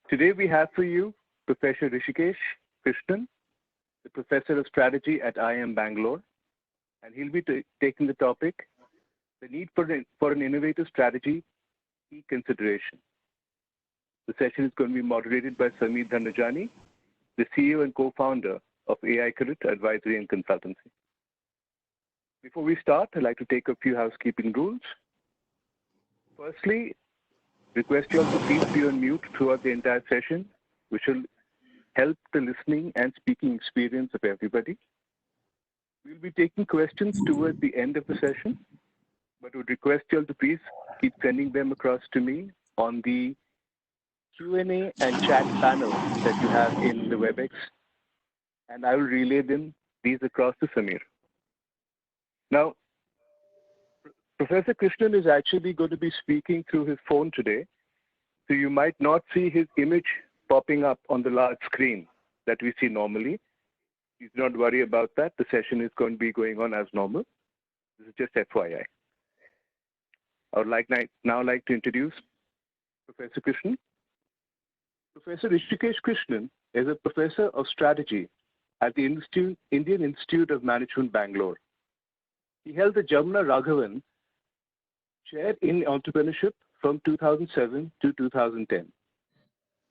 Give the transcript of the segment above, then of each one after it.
Today we have for you Professor Rishikesh Krishnan, the Professor of Strategy at IIM-Bangalore, and he'll be taking the topic, the need for an innovative strategy, key consideration. The session is going to be moderated by Dhanrajani, the CEO and co-founder of AIQRATE Advisory and Consultancy. Before we start, I'd like to take a few housekeeping rules. Firstly, request you all to please be on mute throughout the entire session, which will help the listening and speaking experience of everybody. We'll be taking questions towards the end of the session, but would request you all to please keep sending them across to me on the Q&A and chat panel that you have in the WebEx, and I will relay these across to Samir. Now, Professor Krishnan is actually going to be speaking through his phone today, so you might not see his image popping up on the large screen that we see normally. Please do not worry about that. The session is going to be going on as normal. This is just FYI. I would now like to introduce Professor Krishnan. Professor Rishikesh Krishnan is a professor of strategy at the Indian Institute of Management, Bangalore. He held the Jamuna Raghavan Chair in Entrepreneurship from 2007 to 2010.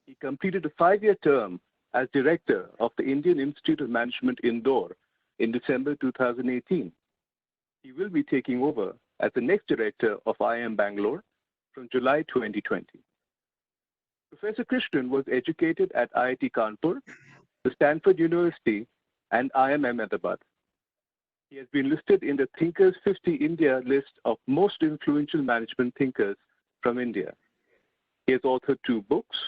He completed a 5-year term as Director of the Indian Institute of Management, Indore in December 2018. He will be taking over as the next Director of IIM-Bangalore from July 2020. Professor Krishnan was educated at IIT Kanpur, the Stanford University, and IIM Ahmedabad. He has been listed in the Thinkers 50 India list of most influential management thinkers from India. He has authored 2 books,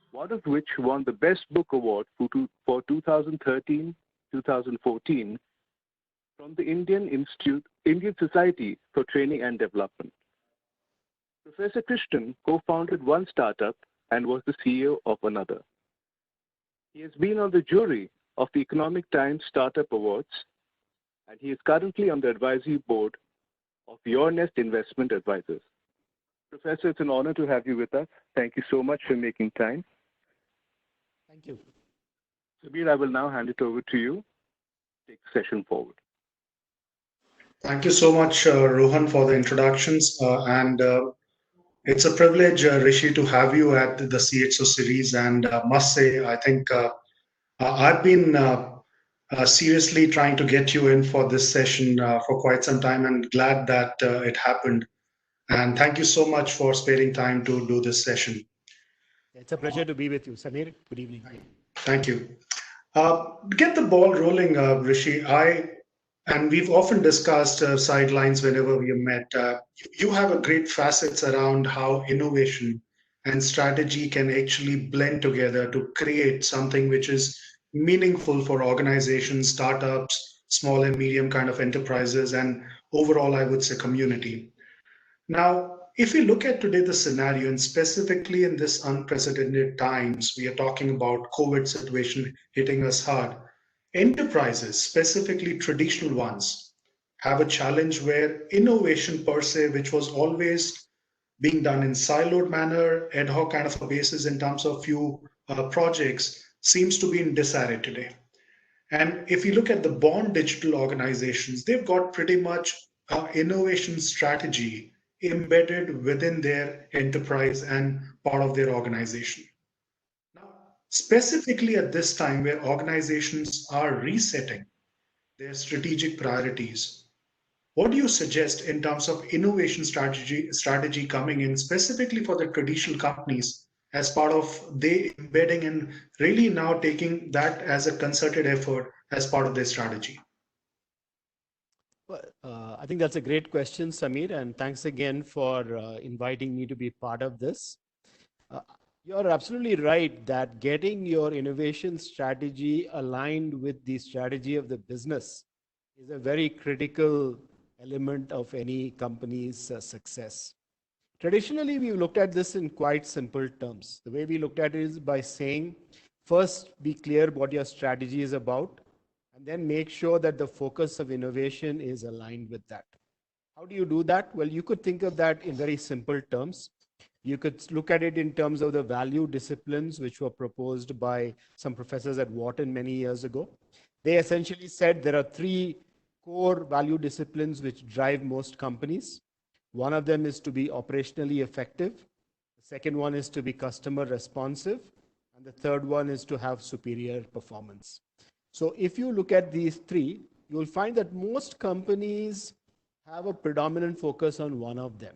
one of which won the Best Book Award for 2013-2014 from the Indian Society for Training and Development. Professor Krishnan co-founded one startup and was the CEO of another. He has been on the jury of the Economic Times Startup Awards, and he is currently on the advisory board of Your Nest Investment Advisors. Professor, it's an honor to have you with us. Thank you so much for making time. Thank you. Samir, I will now hand it over to you. Take the session forward. Thank you so much, Rohan, for the introductions. It's a privilege, Rishi, to have you at the CXO series. And must say, I think I've been seriously trying to get you in for this session for quite some time, and glad that it happened. And thank you so much for sparing time to do this session. It's a pleasure to be with you. Samir, good evening. Thank you. Get the ball rolling, Rishi. And we've often discussed sidelines whenever we have met. You have a great facets around how innovation and strategy can actually blend together to create something which is meaningful for organizations, startups, small and medium kind of enterprises, and overall, I would say, community. Now, if we look at today the scenario, and specifically in this unprecedented times, we are talking about COVID situation hitting us hard. Enterprises, specifically traditional ones, have a challenge where innovation per se, which was always being done in siloed manner, ad hoc kind of a basis in terms of few projects, seems to be in disarray today. And if you look at the born digital organizations, they've got pretty much innovation strategy embedded within their enterprise and part of their organization. Now, specifically at this time where organizations are resetting their strategic priorities, what do you suggest in terms of innovation strategy coming in specifically for the traditional companies as part of they embedding and really now taking that as a concerted effort as part of their strategy? Well, I think that's a great question, Samir, and thanks again for inviting me to be part of this. You're absolutely right that getting your innovation strategy aligned with the strategy of the business is a very critical element of any company's success. Traditionally, we've looked at this in quite simple terms. The way we looked at it is by saying, first, be clear what your strategy is about, and then make sure that the focus of innovation is aligned with that. How do you do that? Well, you could think of that in very simple terms. You could look at it in terms of the value disciplines, which were proposed by some professors at Wharton many years ago. They essentially said there are three core value disciplines which drive most companies. One of them is to be operationally effective. The second one is to be customer responsive. And the third one is to have superior performance. So if you look at these three, you will find that most companies have a predominant focus on one of them.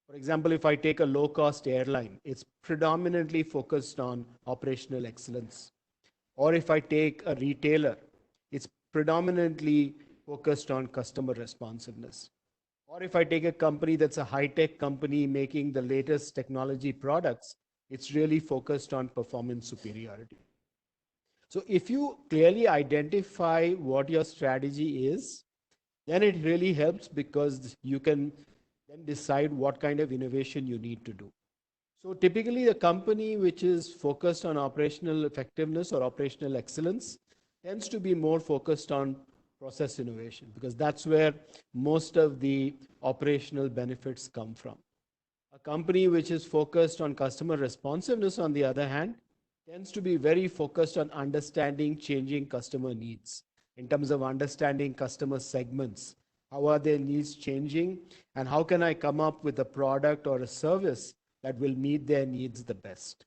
For example, if I take a low-cost airline, it's predominantly focused on operational excellence. Or if I take a retailer, it's predominantly focused on customer responsiveness. Or if I take a company that's a high-tech company making the latest technology products, it's really focused on performance superiority. So if you clearly identify what your strategy is, then it really helps because you can then decide what kind of innovation you need to do. So typically a company which is focused on operational effectiveness or operational excellence tends to be more focused on process innovation because that's where most of the operational benefits come from. A company which is focused on customer responsiveness, on the other hand, tends to be very focused on understanding changing customer needs in terms of understanding customer segments. How are their needs changing? And how can I come up with a product or a service that will meet their needs the best?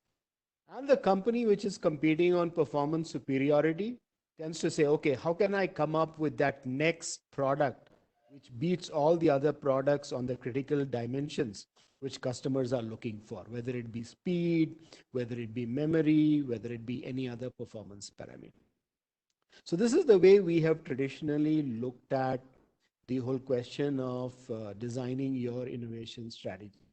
And the company which is competing on performance superiority tends to say, okay, how can I come up with that next product which beats all the other products on the critical dimensions which customers are looking for, whether it be speed, whether it be memory, whether it be any other performance parameter. So this is the way we have traditionally looked at the whole question of designing your innovation strategy.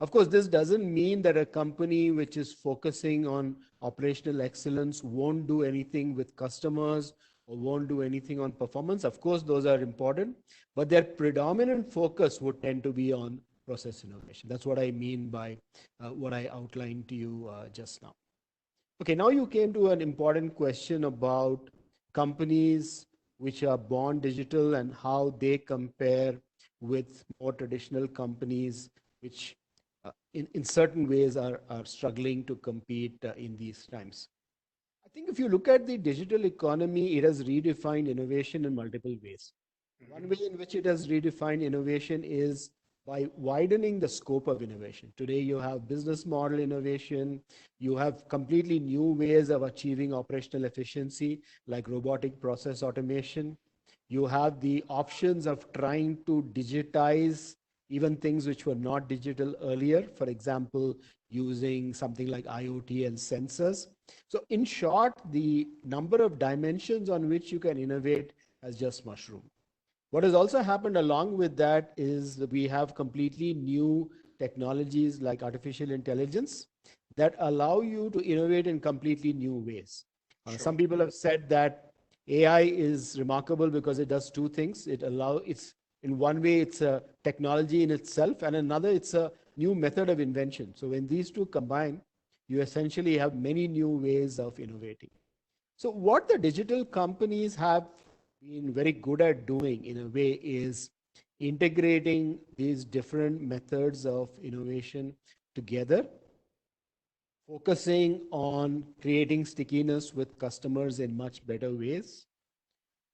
Of course, this doesn't mean that a company which is focusing on operational excellence won't do anything with customers or won't do anything on performance. Of course, those are important, but their predominant focus would tend to be on process innovation. That's what I mean by what I outlined to you just now. Okay, now you came to an important question about companies which are born digital and how they compare with more traditional companies which in certain ways are struggling to compete in these times. I think if you look at the digital economy, it has redefined innovation in multiple ways. One way in which it has redefined innovation is by widening the scope of innovation. Today you have business model innovation, you have completely new ways of achieving operational efficiency like robotic process automation. You have the options of trying to digitize even things which were not digital earlier, for example, using something like IoT and sensors. So in short, the number of dimensions on which you can innovate has just mushroomed. What has also happened along with that is that we have completely new technologies like artificial intelligence that allow you to innovate in completely new ways. Sure. Some people have said that AI is remarkable because it does two things. It's in one way, it's a technology in itself, and another, it's a new method of invention. So when these two combine, you essentially have many new ways of innovating. So what the digital companies have been very good at doing in a way is integrating these different methods of innovation together, focusing on creating stickiness with customers in much better ways,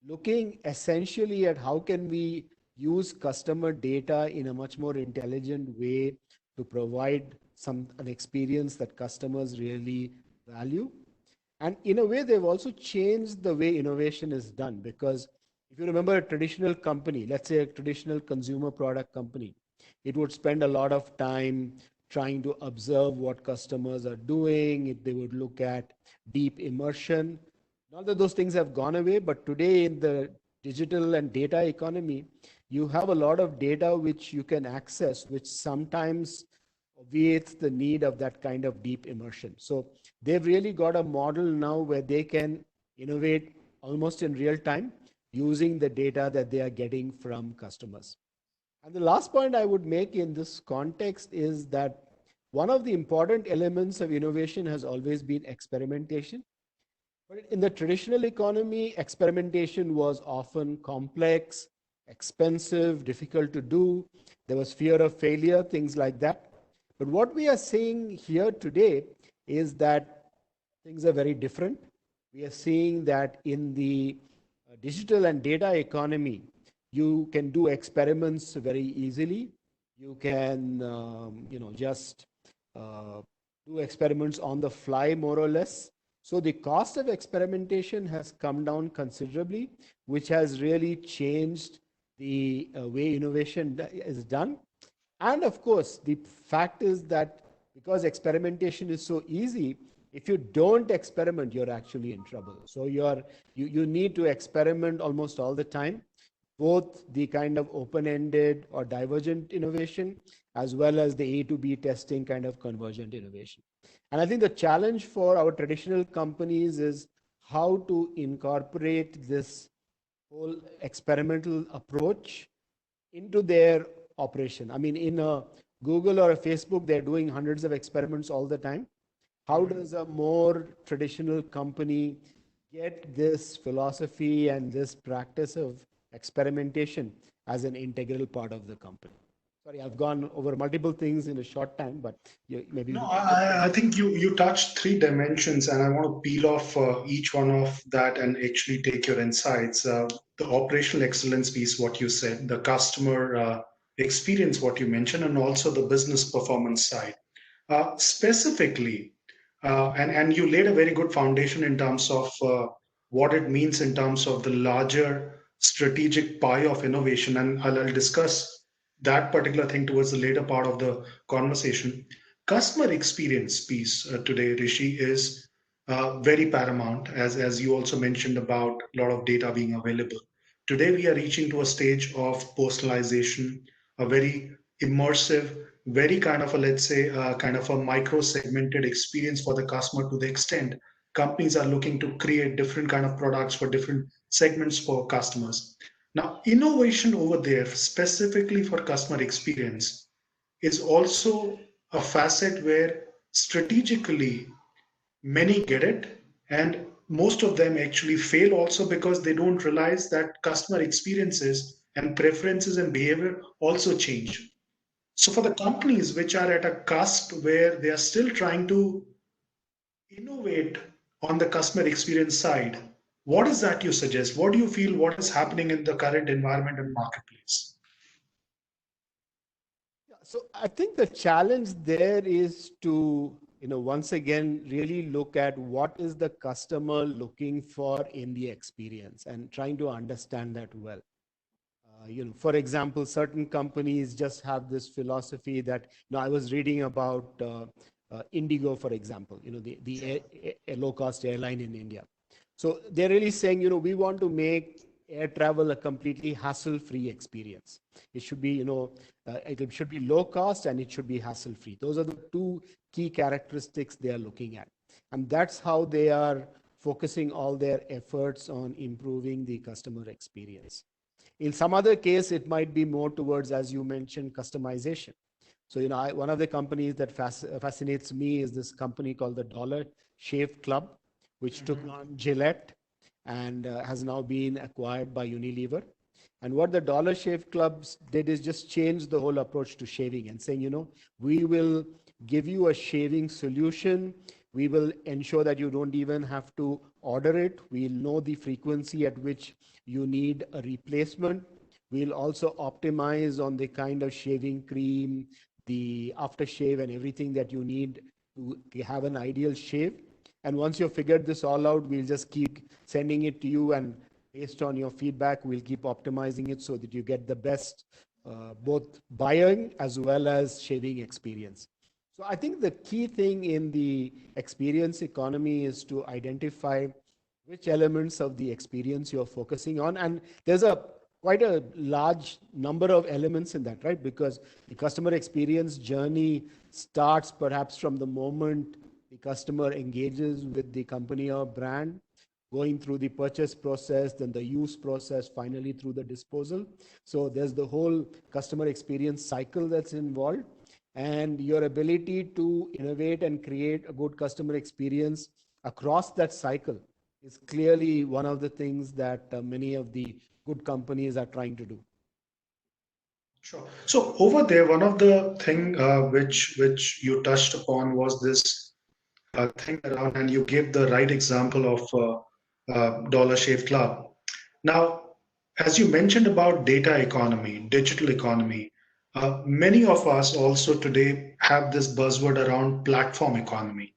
looking essentially at how can we use customer data in a much more intelligent way to provide an experience that customers really value. And in a way, they've also changed the way innovation is done, because if you remember a traditional company, let's say a traditional consumer product company, it would spend a lot of time trying to observe what customers are doing. They would look at deep immersion. Not that those things have gone away, but today in the digital and data economy, you have a lot of data which you can access, which sometimes obviates the need of that kind of deep immersion. So they've really got a model now where they can innovate almost in real time using the data that they are getting from customers. And the last point I would make in this context is that one of the important elements of innovation has always been experimentation. But in the traditional economy, experimentation was often complex, expensive, difficult to do. There was fear of failure, things like that. But what we are seeing here today is that things are very different. We are seeing that in the digital and data economy, you can do experiments very easily. You can, just do experiments on the fly, more or less. So the cost of experimentation has come down considerably, which has really changed the way innovation is done. And of course, the fact is that because experimentation is so easy, if you don't experiment, you're actually in trouble. So you need to experiment almost all the time, both the kind of open-ended or divergent innovation, as well as the A to B testing kind of convergent innovation. And I think the challenge for our traditional companies is how to incorporate this whole experimental approach into their operation. I mean, in a Google or a Facebook, they're doing hundreds of experiments all the time. How does a more traditional company get this philosophy and this practice of experimentation as an integral part of the company? Sorry, I've gone over multiple things in a short time, but maybe No, we I think you touched three dimensions, and I want to peel off each one of that and actually take your insights. The operational excellence piece, what you said, the customer experience, what you mentioned, and also the business performance side. Specifically, and you laid a very good foundation in terms of what it means in terms of the larger strategic pie of innovation, and I'll discuss that particular thing towards the later part of the conversation. Customer experience piece today, Rishi, is very paramount, as you also mentioned about a lot of data being available. Today, we are reaching to a stage of personalization, a very immersive, very kind of a, let's say, kind of a micro segmented experience for the customer, to the extent companies are looking to create different kind of products for different segments for customers. Now, innovation over there, specifically for customer experience, is also a facet where strategically many get it, and most of them actually fail also because they don't realize that customer experiences and preferences and behavior also change. So for the companies which are at a cusp where they are still trying to innovate on the customer experience side, what is that you suggest? What do you feel what is happening in the current environment and marketplace? So I think the challenge there is to, once again, really look at what is the customer looking for in the experience and trying to understand that well. For example, certain companies just have this philosophy that, I was reading about Indigo, for example, a low-cost airline in India. So they're really saying, we want to make air travel a completely hassle-free experience. It should be, it should be low cost and it should be hassle-free. Those are the two key characteristics they are looking at. And that's how they are focusing all their efforts on improving the customer experience. In some other case, it might be more towards, as you mentioned, customization. So, one of the companies that fascinates me is this company called the Dollar Shave Club, which took on Gillette and has now been acquired by Unilever. And what the Dollar Shave Clubs did is just change the whole approach to shaving and saying, we will give you a shaving solution. We will ensure that you don't even have to order it. We'll know the frequency at which you need a replacement. We'll also optimize on the kind of shaving cream, the aftershave, and everything that you need to have an ideal shave. And once you've figured this all out, we'll just keep sending it to you, and based on your feedback, we'll keep optimizing it so that you get the best both buying as well as shaving experience. So I think the key thing in the experience economy is to identify which elements of the experience you're focusing on. And there's quite a large number of elements in that, right? Because the customer experience journey starts perhaps from the moment the customer engages with the company or brand, going through the purchase process, then the use process, finally through the disposal. So there's the whole customer experience cycle that's involved. And your ability to innovate and create a good customer experience across that cycle is clearly one of the things that many of the good companies are trying to do. Sure. So over there, one of the thing which you touched upon was this thing around, and you gave the right example of Dollar Shave Club. Now, as you mentioned about data economy, digital economy, many of us also today have this buzzword around platform economy.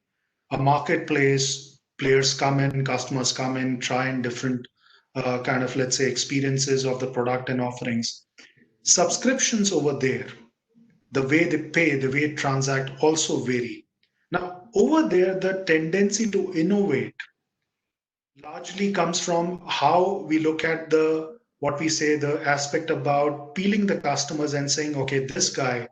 A marketplace, players come in, customers come in, try in different kind of, let's say, experiences of the product and offerings. Subscriptions over there, the way they pay, the way they transact also vary. Now, over there, the tendency to innovate largely comes from how we look at the what we say the aspect about peeling the customers and saying, okay, this guy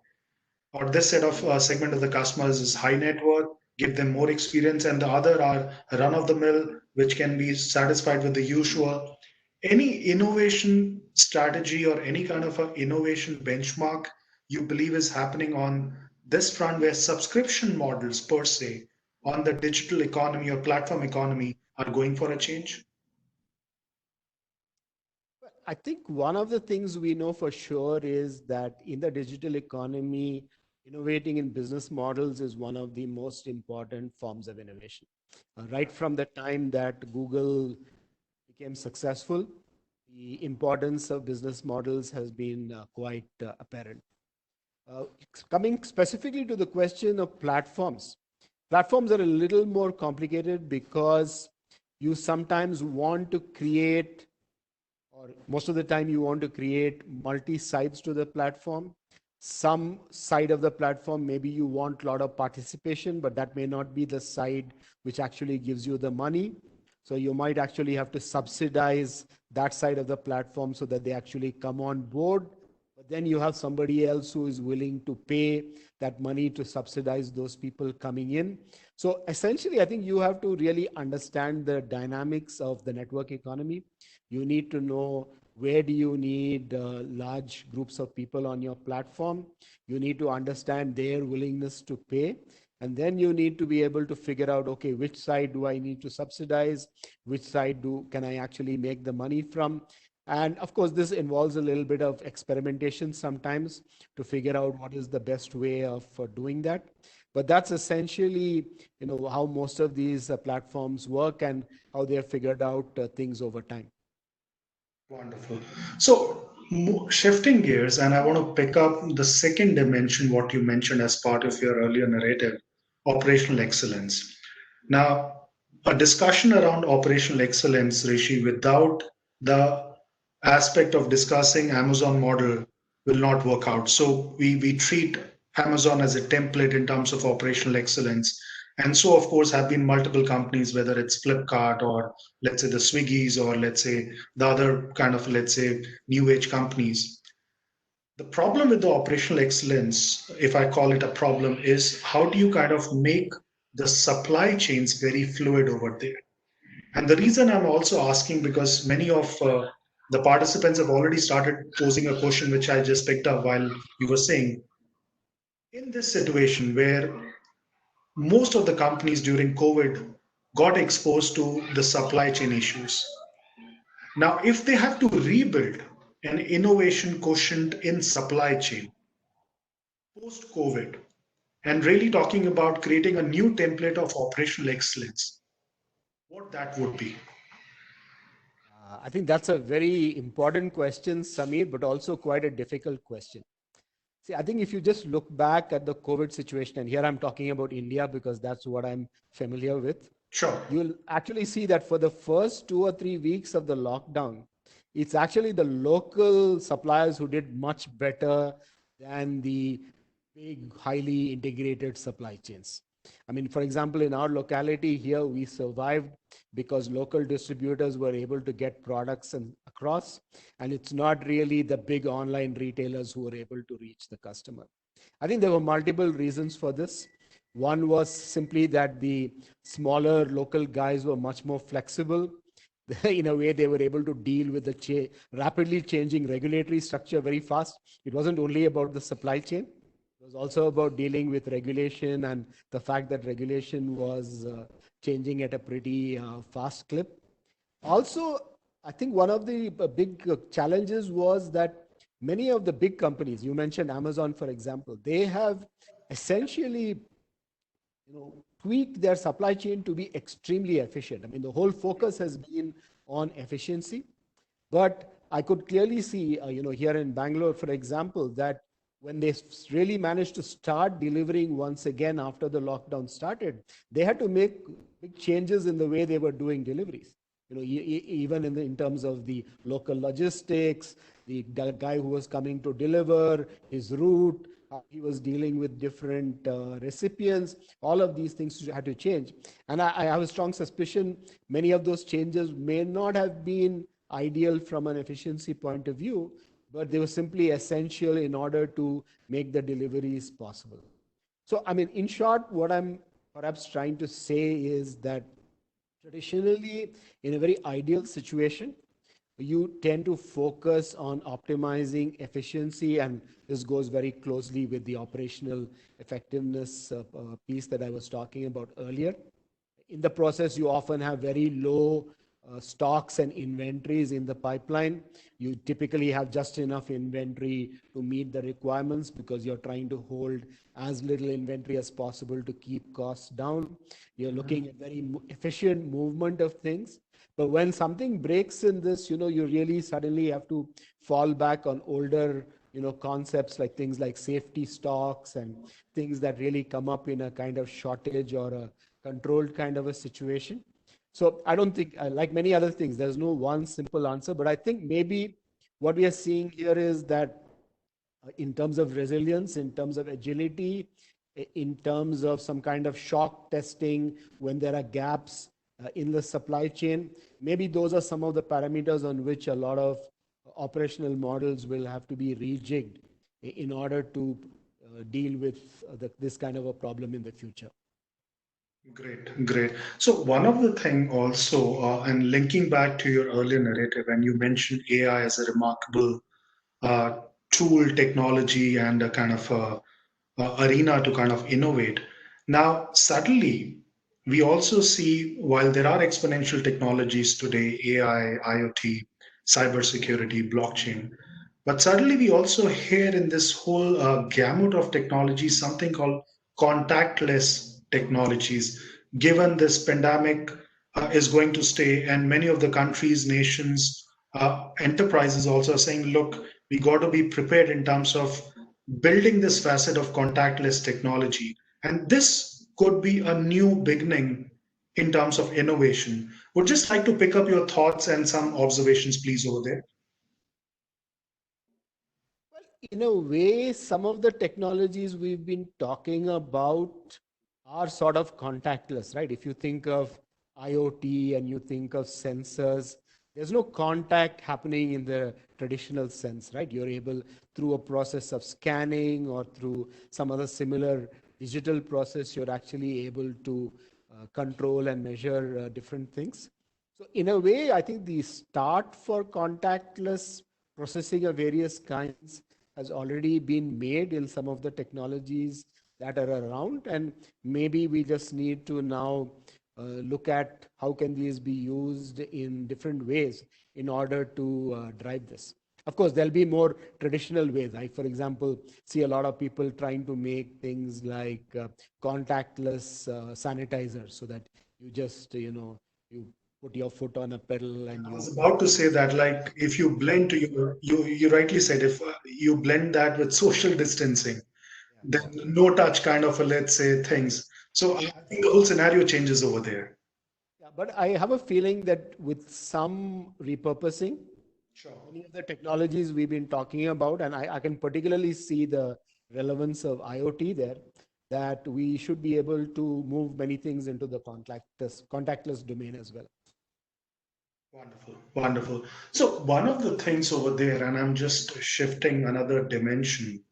or this set of segment of the customers is high net worth, give them more experience, and the other are run of the mill, which can be satisfied with the usual. Any innovation strategy or any kind of a innovation benchmark you believe is happening on this front where subscription models per se on the digital economy or platform economy are going for a change? I think one of the things we know for sure is that in the digital economy, innovating in business models is one of the most important forms of innovation. Right from the time that Google became successful, the importance of business models has been quite apparent. Uh, Coming specifically to the question of platforms, platforms are a little more complicated because you sometimes want to create, or most of the time you want to create multi-sides to the platform. Some side of the platform, maybe you want a lot of participation, but that may not be the side which actually gives you the money. So you might actually have to subsidize that side of the platform so that they actually come on board. But then you have somebody else who is willing to pay that money to subsidize those people coming in. So essentially, I think you have to really understand the dynamics of the network economy. You need to know where do you need large groups of people on your platform. You need to understand their willingness to pay. And then you need to be able to figure out, okay, which side do I need to subsidize? Which side can I actually make the money from? And of course, this involves a little bit of experimentation sometimes to figure out what is the best way of doing that. But that's essentially, how most of these platforms work and how they have figured out things over time. Wonderful. So, shifting gears, and I want to pick up the second dimension, what you mentioned as part of your earlier narrative, operational excellence. Now, a discussion around operational excellence, Rishi, without the aspect of discussing Amazon model will not work out. So we treat Amazon as a template in terms of operational excellence. And so, of course, have been multiple companies, whether it's Flipkart or let's say the Swiggies or let's say the other kind of, let's say, new age companies. The problem with the operational excellence, if I call it a problem, is how do you kind of make the supply chains very fluid over there? And the reason I'm also asking, because many of the participants have already started posing a question, which I just picked up while you were saying, in this situation where most of the companies during COVID got exposed to the supply chain issues. Now, if they have to rebuild an innovation quotient in supply chain post COVID, and really talking about creating a new template of operational excellence, what that would be? I think that's a very important question, Samir, but also quite a difficult question. See, I think if you just look back at the COVID situation, and here I'm talking about India because that's what I'm familiar with, Sure. you'll actually see that for the first 2 or 3 weeks of the lockdown, it's actually the local suppliers who did much better than the big, highly integrated supply chains. I mean, for example, in our locality here, we survived because local distributors were able to get products across, and it's not really the big online retailers who were able to reach the customer. I think there were multiple reasons for this. One was simply that the smaller local guys were much more flexible. In a way, they were able to deal with the rapidly changing regulatory structure very fast. It wasn't only about the supply chain. It was also about dealing with regulation and the fact that regulation was changing at a pretty fast clip. Also, I think one of the big challenges was that many of the big companies, you mentioned Amazon, for example, they have essentially tweaked their supply chain to be extremely efficient. I mean, the whole focus has been on efficiency. But I could clearly see, here in Bangalore, for example, that when they really managed to start delivering once again after the lockdown started, they had to make big changes in the way they were doing deliveries. Even in terms of the local logistics, the guy who was coming to deliver, his route, how he was dealing with different recipients, all of these things had to change. And I have a strong suspicion many of those changes may not have been ideal from an efficiency point of view, but they were simply essential in order to make the deliveries possible. So, I mean, in short, what I'm perhaps trying to say is that traditionally, in a very ideal situation, you tend to focus on optimizing efficiency, and this goes very closely with the operational effectiveness piece that I was talking about earlier. In the process, you often have very low stocks and inventories in the pipeline. You typically have just enough inventory to meet the requirements because you're trying to hold as little inventory as possible to keep costs down. You're looking at very efficient movement of things. But when something breaks in this, you really suddenly have to fall back on older, concepts like things like safety stocks and things that really come up in a kind of shortage or a controlled kind of a situation. So I don't think, like many other things, there's no one simple answer, but I think maybe what we are seeing here is that in terms of resilience, in terms of agility, in terms of some kind of shock testing when there are gaps in the supply chain, maybe those are some of the parameters on which a lot of operational models will have to be rejigged in order to deal with this kind of a problem in the future. Great, great. So one of the thing also, and linking back to your earlier narrative, and you mentioned AI as a remarkable tool, technology, and a kind of arena to kind of innovate. Now, suddenly, we also see while there are exponential technologies today, AI, IoT, cybersecurity, blockchain, but suddenly we also hear in this whole gamut of technologies something called contactless technologies. Given this pandemic is going to stay, and many of the countries, nations, enterprises also are saying, look, we got to be prepared in terms of building this facet of contactless technology. And this could be a new beginning in terms of innovation. Would just like to pick up your thoughts and some observations, please, over there. In a way, some of the technologies we've been talking about are sort of contactless, right? If you think of IoT and you think of sensors, there's no contact happening in the traditional sense, right? You're able, through a process of scanning or through some other similar digital process, you're actually able to control and measure different things. So in a way, I think the start for contactless processing of various kinds has already been made in some of the technologies that are around, and maybe we just need to now look at how can these be used in different ways in order to drive this. Of course, there'll be more traditional ways. I, for example, see a lot of people trying to make things like contactless sanitizers, so that you just, you put your foot on a pedal and I you... was about to say that, like, if you blend to you rightly said, if you blend that with social distancing, then no touch kind of a, let's say, things. So I think the whole scenario changes over there. Yeah, but I have a feeling that with some repurposing, Sure. many of the technologies we've been talking about, and I can particularly see the relevance of IoT there, that we should be able to move many things into the contactless domain as well. Wonderful, wonderful. So one of the things over there, and I'm just shifting another dimension,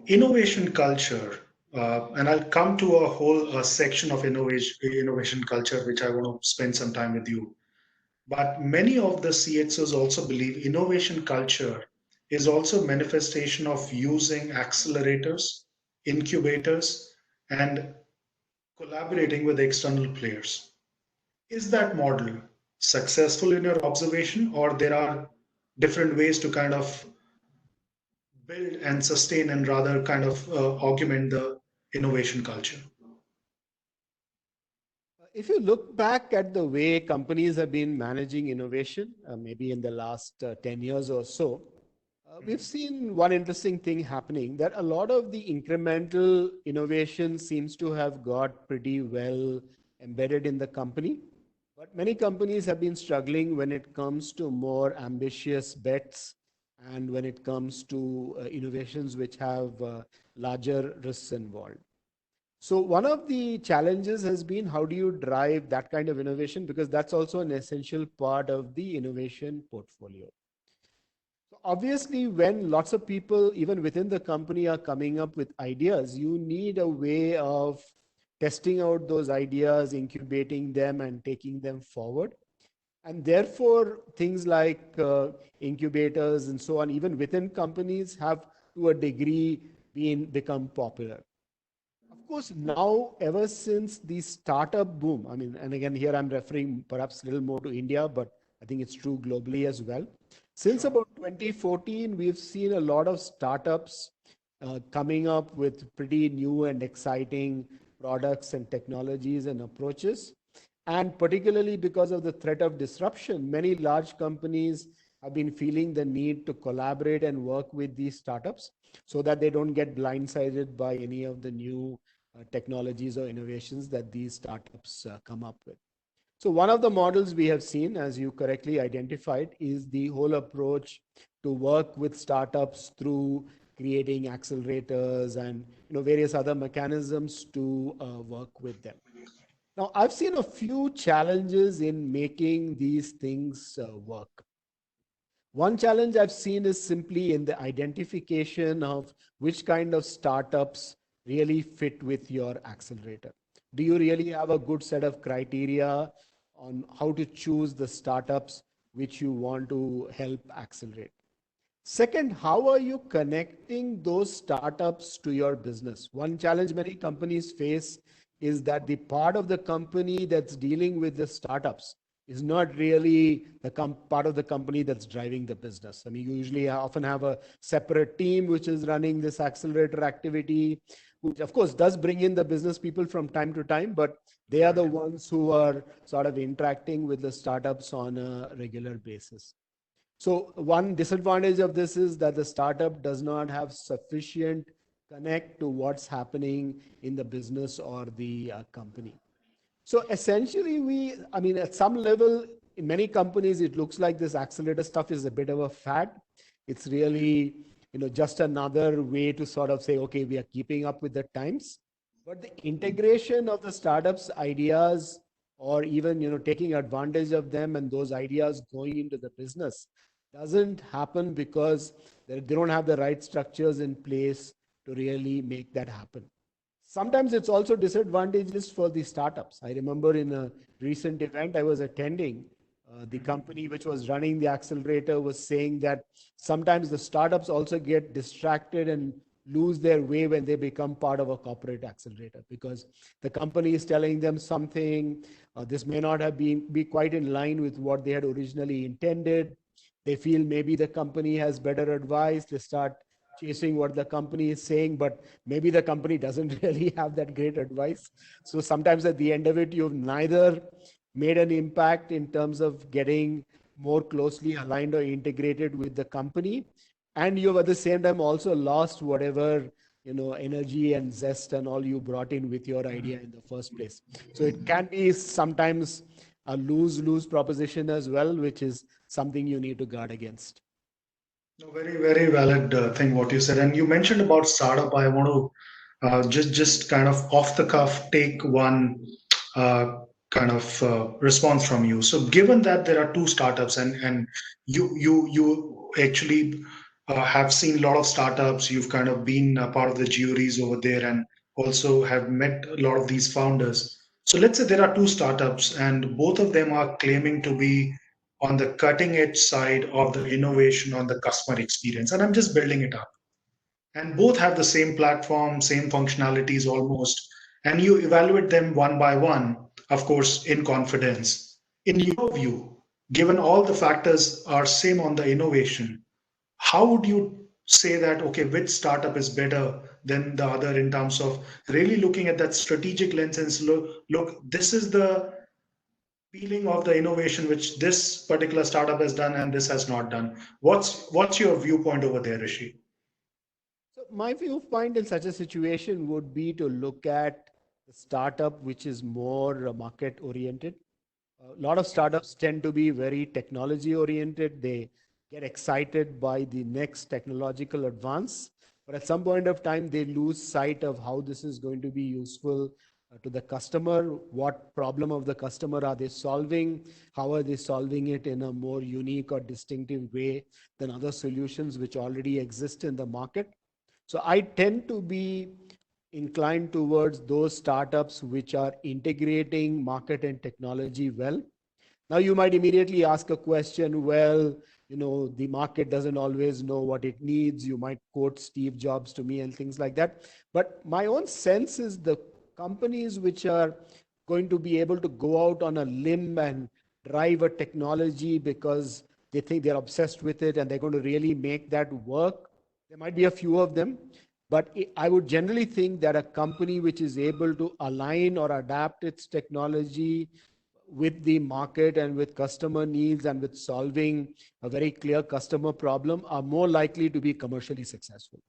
innovation culture, and I'll come to a whole section of innovation culture, which I want to spend some time with you. But many of the CXOs also believe innovation culture is also manifestation of using accelerators, incubators, and collaborating with external players. Is that model successful in your observation, or there are different ways to kind of build and sustain and rather kind of augment the innovation culture? If you look back at the way companies have been managing innovation, maybe in the last 10 years or so, we've seen one interesting thing happening, that a lot of the incremental innovation seems to have got pretty well embedded in the company. But many companies have been struggling when it comes to more ambitious bets and when it comes to innovations which have larger risks involved. So one of the challenges has been, how do you drive that kind of innovation? Because that's also an essential part of the innovation portfolio. So obviously, when lots of people, even within the company, are coming up with ideas, you need a way of testing out those ideas, incubating them, and taking them forward. And therefore, things like incubators and so on, even within companies, have to a degree become popular. Of course, now, ever since the startup boom, I mean, and again, here I'm referring perhaps a little more to India, but I think it's true globally as well. Since about 2014, we've seen a lot of startups coming up with pretty new and exciting products and technologies and approaches. And particularly because of the threat of disruption, many large companies have been feeling the need to collaborate and work with these startups so that they don't get blindsided by any of the new technologies or innovations that these startups come up with. So one of the models we have seen, as you correctly identified, is the whole approach to work with startups through creating accelerators and various other mechanisms to work with them. Now, I've seen a few challenges in making these things work. One challenge I've seen is simply in the identification of which kind of startups really fit with your accelerator. Do you really have a good set of criteria on how to choose the startups which you want to help accelerate? Second, how are you connecting those startups to your business? One challenge many companies face is that the part of the company that's dealing with the startups is not really the part of the company that's driving the business. I mean, you usually often have a separate team which is running this accelerator activity, which of course does bring in the business people from time to time, but they are the ones who are sort of interacting with the startups on a regular basis. So one disadvantage of this is that the startup does not have sufficient connect to what's happening in the business or the company. So essentially, I mean, at some level, in many companies, it looks like this accelerator stuff is a bit of a fad. It's really, just another way to sort of say, okay, we are keeping up with the times. But the integration of the startups' ideas, or even, taking advantage of them and those ideas going into the business, doesn't happen because they don't have the right structures in place to really make that happen. Sometimes it's also disadvantageous for the startups. I remember in a recent event I was attending, the company which was running the accelerator was saying that sometimes the startups also get distracted and lose their way when they become part of a corporate accelerator, because the company is telling them something, this may not have be quite in line with what they had originally intended. They feel maybe the company has better advice. They start chasing what the company is saying, but maybe the company doesn't really have that great advice. So sometimes at the end of it, you've neither made an impact in terms of getting more closely aligned or integrated with the company, and you've at the same time also lost whatever energy and zest and all you brought in with your idea in the first place. So it can be sometimes a lose-lose proposition as well, which is something you need to guard against. Very, very valid thing what you said. And you mentioned about startup. I want to just kind of off the cuff take one kind of response from you. So given that there are two startups and you actually have seen a lot of startups, you've kind of been a part of the juries over there and also have met a lot of these founders. So let's say there are two startups and both of them are claiming to be on the cutting edge side of the innovation on the customer experience. And I'm just building it up. And both have the same platform, same functionalities almost. And you evaluate them one by one, of course, in confidence. In your view, given all the factors are same on the innovation, how would you say that, okay, which startup is better than the other in terms of really looking at that strategic lens and look, this is the feeling of the innovation which this particular startup has done and this has not done. What's your viewpoint over there, Rishi? So my viewpoint in such a situation would be to look at the startup which is more market oriented. A lot of startups tend to be very technology oriented. They get excited by the next technological advance, but at some point of time, they lose sight of how this is going to be useful to the customer. What problem of the customer are they solving? How are they solving it in a more unique or distinctive way than other solutions which already exist in the market? So I tend to be inclined towards those startups which are integrating market and technology well. Now you might immediately ask a question, well, the market doesn't always know what it needs. You might quote Steve Jobs to me and things like that. But my own sense is the companies which are going to be able to go out on a limb and drive a technology because they think they're obsessed with it and they're going to really make that work. There might be a few of them, but I would generally think that a company which is able to align or adapt its technology with the market and with customer needs and with solving a very clear customer problem are more likely to be commercially successful.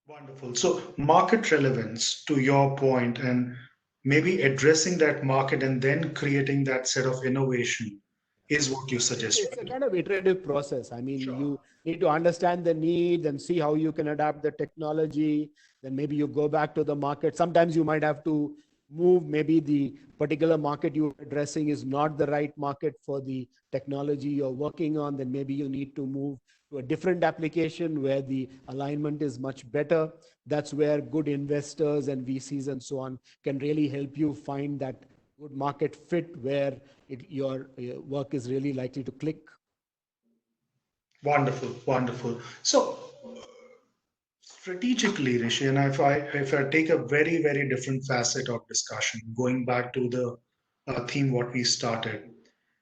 Wonderful. So market relevance, to your point, and maybe addressing that market and then creating that set of innovation is what you suggest, It's a right? kind of iterative process. I mean, Sure. you need to understand the need and see how you can adapt the technology. Then maybe you go back to the market. Sometimes you might have to move. Maybe the particular market you're addressing is not the right market for the technology you're working on. Then maybe you need to move to a different application where the alignment is much better. That's where good investors and VCs and so on can really help you find that good market fit where your work is really likely to click. Wonderful, wonderful. So strategically, Rishi, and if I take a very, very different facet of discussion, going back to the theme what we started.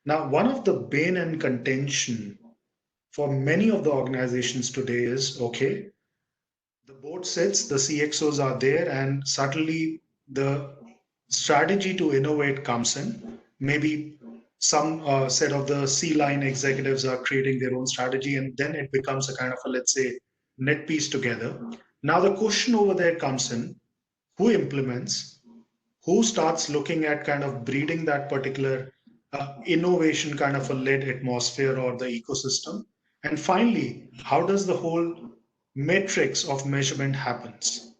Now, one of the bane and contention for many of the organizations today is, okay, the board sits, the CXOs are there, and suddenly the strategy to innovate comes in. Maybe some set of the C-line executives are creating their own strategy, and then it becomes a kind of a, let's say, net piece together. Now the question over there comes in, who implements, who starts looking at kind of breeding that particular innovation kind of a led atmosphere or the ecosystem, and finally, how does the whole matrix of measurement happens?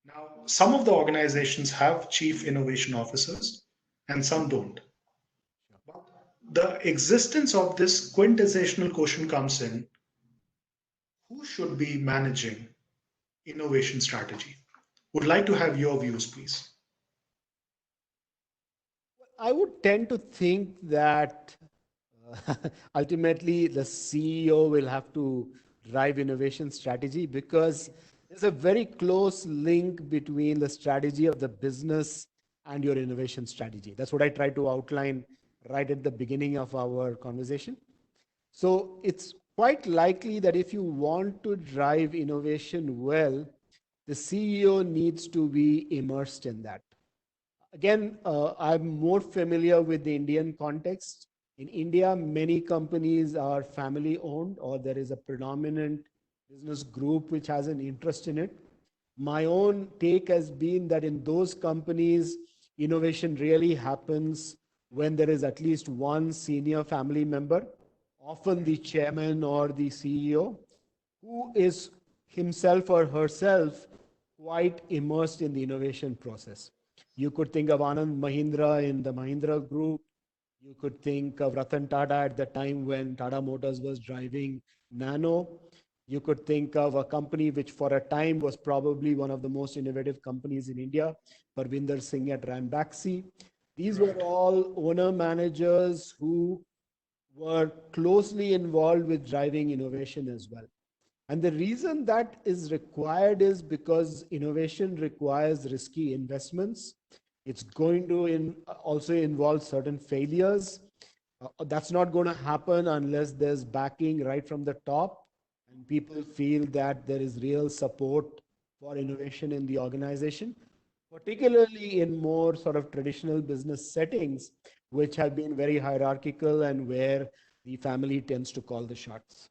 Now, some of the organizations have chief innovation officers and some don't. But the existence of this quintessential question comes in, who should be managing innovation strategy? Would like to have your views, please. I would tend to think that ultimately the CEO will have to drive innovation strategy because there's a very close link between the strategy of the business and your innovation strategy. That's what I tried to outline right at the beginning of our conversation. So it's quite likely that if you want to drive innovation well, the CEO needs to be immersed in that. Again, I'm more familiar with the Indian context. In India, many companies are family owned or there is a predominant business group which has an interest in it. My own take has been that in those companies, innovation really happens when there is at least one senior family member, often the chairman or the CEO, who is himself or herself quite immersed in the innovation process. You could think of Anand Mahindra in the Mahindra Group. You could think of Ratan Tata at the time when Tata Motors was driving Nano. You could think of a company which for a time was probably one of the most innovative companies in India, Parvinder Singh at Ranbaxy. These were all owner managers who were closely involved with driving innovation as well. And the reason that is required is because innovation requires risky investments. It's going to also involve certain failures. That's not going to happen unless there's backing right from the top and people feel that there is real support for innovation in the organization, particularly in more sort of traditional business settings, which have been very hierarchical and where the family tends to call the shots.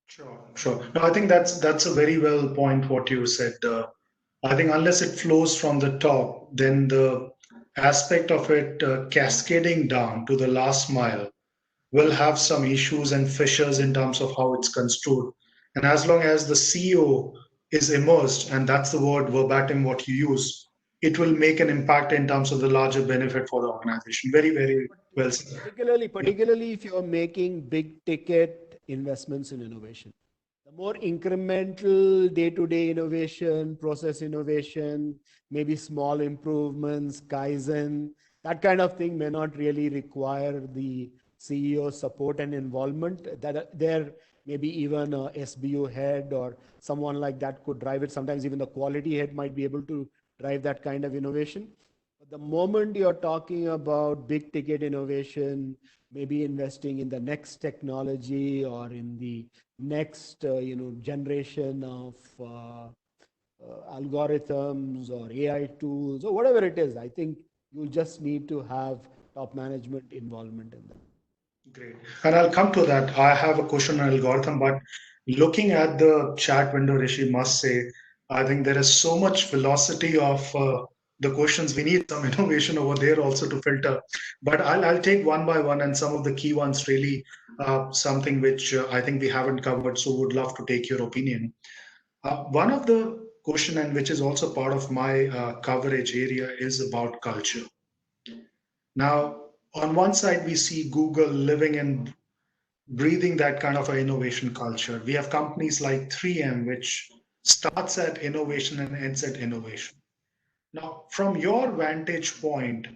Sure, sure. No, I think that's a very well point what you said. I think unless it flows from the top, then the aspect of it cascading down to the last mile will have some issues and fissures in terms of how it's construed. And as long as the CEO is immersed, and that's the word verbatim what you use, it will make an impact in terms of the larger benefit for the organization. Very, very well said. Particularly if you're making big ticket investments in innovation. The more incremental day-to-day innovation, process innovation, maybe small improvements, Kaizen, that kind of thing may not really require the CEO support and involvement. That there maybe even a SBU head or someone like that could drive it. Sometimes even the quality head might be able to drive that kind of innovation. But the moment you're talking about big ticket innovation, maybe investing in the next technology or in the next generation of algorithms or AI tools or whatever it is, I think you just need to have top management involvement in that. Great. And I'll come to that. I have a question on algorithm, but looking at the chat window, Rishi, must say, I think there is so much velocity of the questions. We need some innovation over there also to filter. But I'll take one by one, and some of the key ones really something which I think we haven't covered. So would love to take your opinion. One of the question, and which is also part of my coverage area, is about culture. Now, on one side, we see Google living and breathing that kind of an innovation culture. We have companies like 3M, which starts at innovation and ends at innovation. Now, from your vantage point,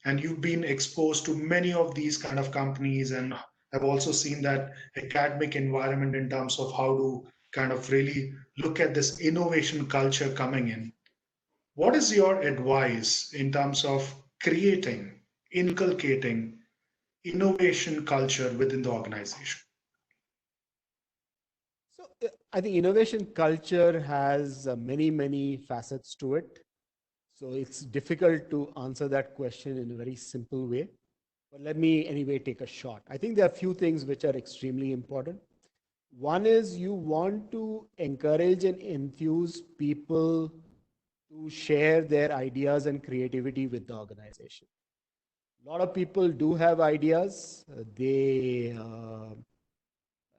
and you've been exposed to many of these kind of companies and have also seen that academic environment in terms of how to kind of really look at this innovation culture coming in. What is your advice in terms of creating, inculcating innovation culture within the organization? So I think innovation culture has many facets to it. So it's difficult to answer that question in a very simple way. But let me anyway take a shot. I think there are a few things which are extremely important. One is you want to encourage and enthuse people to share their ideas and creativity with the organization. A lot of people do have ideas. They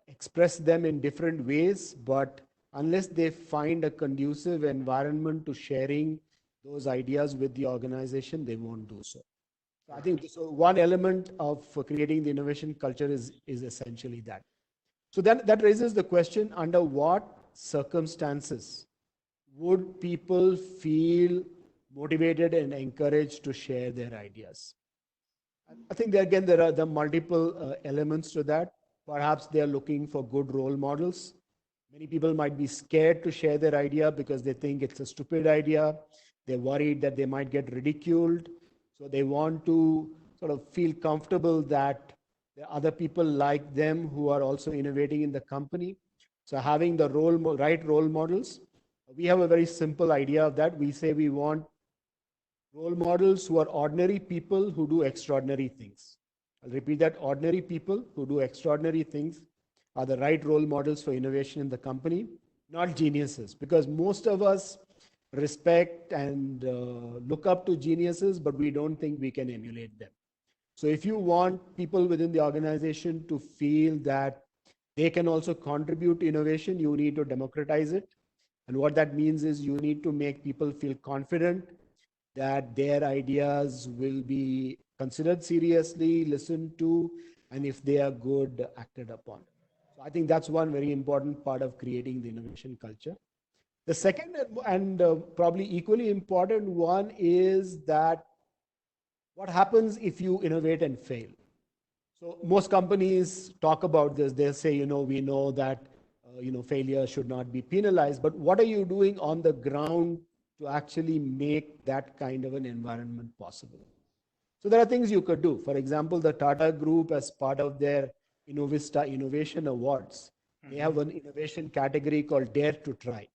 express them in different ways, but unless they find a conducive environment to sharing those ideas with the organization, they won't do so. So I think so one element of creating the innovation culture is essentially that. So then that raises the question, under what circumstances would people feel motivated and encouraged to share their ideas? I think again, there are the multiple elements to that. Perhaps they are looking for good role models. Many people might be scared to share their idea because they think it's a stupid idea. They're worried that they might get ridiculed. So they want to sort of feel comfortable that there are other people like them who are also innovating in the company. So having the right role models. We have a very simple idea of that. We say we want role models who are ordinary people who do extraordinary things. I'll repeat that. Ordinary people who do extraordinary things are the right role models for innovation in the company, not geniuses. Because most of us respect and look up to geniuses, but we don't think we can emulate them. So if you want people within the organization to feel that they can also contribute to innovation, you need to democratize it. And what that means is you need to make people feel confident that their ideas will be considered seriously, listened to, and if they are good, acted upon. So I think that's one very important part of creating the innovation culture. The second and probably equally important one is that what happens if you innovate and fail? So most companies talk about this. They say, we know that failure should not be penalized, but what are you doing on the ground to actually make that kind of an environment possible? So there are things you could do. For example, the Tata Group, as part of their Innovista Innovation Awards, they have an innovation category called Dare to Try.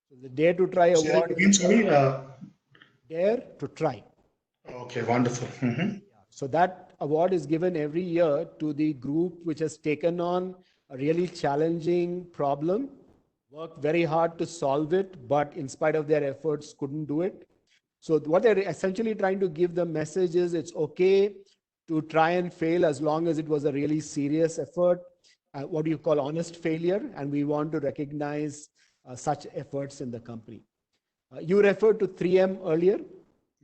So the Dare to Try Say that award again, is sorry. Dare to Try. Okay, wonderful. So that award is given every year to the group which has taken on a really challenging problem, worked very hard to solve it, but in spite of their efforts, couldn't do it. So what they're essentially trying to give the message is it's okay to try and fail as long as it was a really serious effort, what do you call honest failure, and we want to recognize such efforts in the company. You referred to 3M earlier.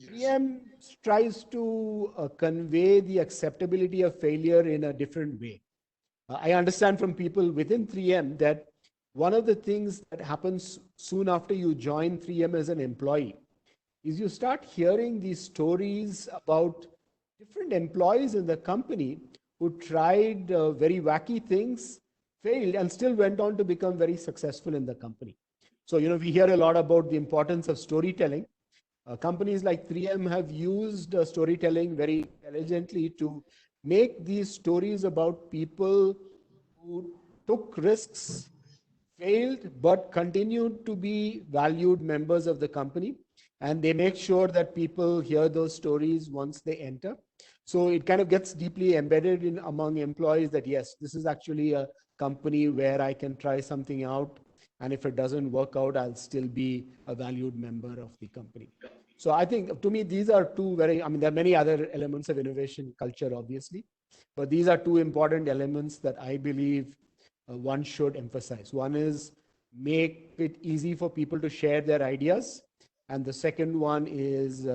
3M tries to convey the acceptability of failure in a different way. I understand from people within 3M that one of the things that happens soon after you join 3M as an employee is you start hearing these stories about different employees in the company who tried very wacky things, failed, and still went on to become very successful in the company. So, we hear a lot about the importance of storytelling. Companies like 3M have used storytelling very intelligently to make these stories about people who took risks, failed, but continued to be valued members of the company. And they make sure that people hear those stories once they enter. So it kind of gets deeply embedded in among employees that, yes, this is actually a company where I can try something out. And if it doesn't work out, I'll still be a valued member of the company. So I think, to me, these are two there are many other elements of innovation culture, obviously, but these are two important elements that I believe one should emphasize. One is make it easy for people to share their ideas. And the second one is